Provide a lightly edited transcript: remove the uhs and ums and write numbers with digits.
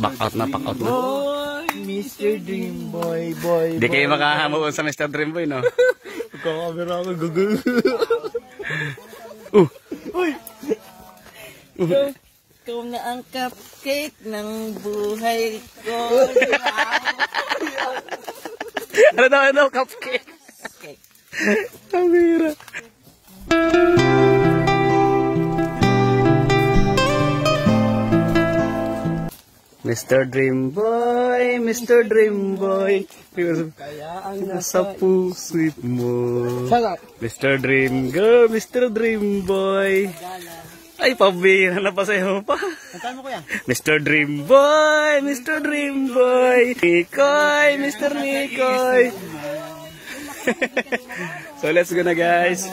Pack out na, pack out na. Boy, Mr. Dream Boy, boy. Di kayo makahamuon sa Mr. Dream Boy, no? Kakamera ako, gugul. Uy! Ikaw na ang cupcake ng buhay ko. Ano, cupcake? Cupcake. Kamera. Mr. Dream Boy, Mr. Dream Boy. Kaya ang nasa puso't mo. Sarap. Mr. Dream Girl, Mr. Dream Boy. Ay, pabira na pa sa'yo pa. Saan mo kuya? Mr. Dream Boy, Mr. Dream Boy. Nikoy, Mr. Nikoy. So let's go na guys.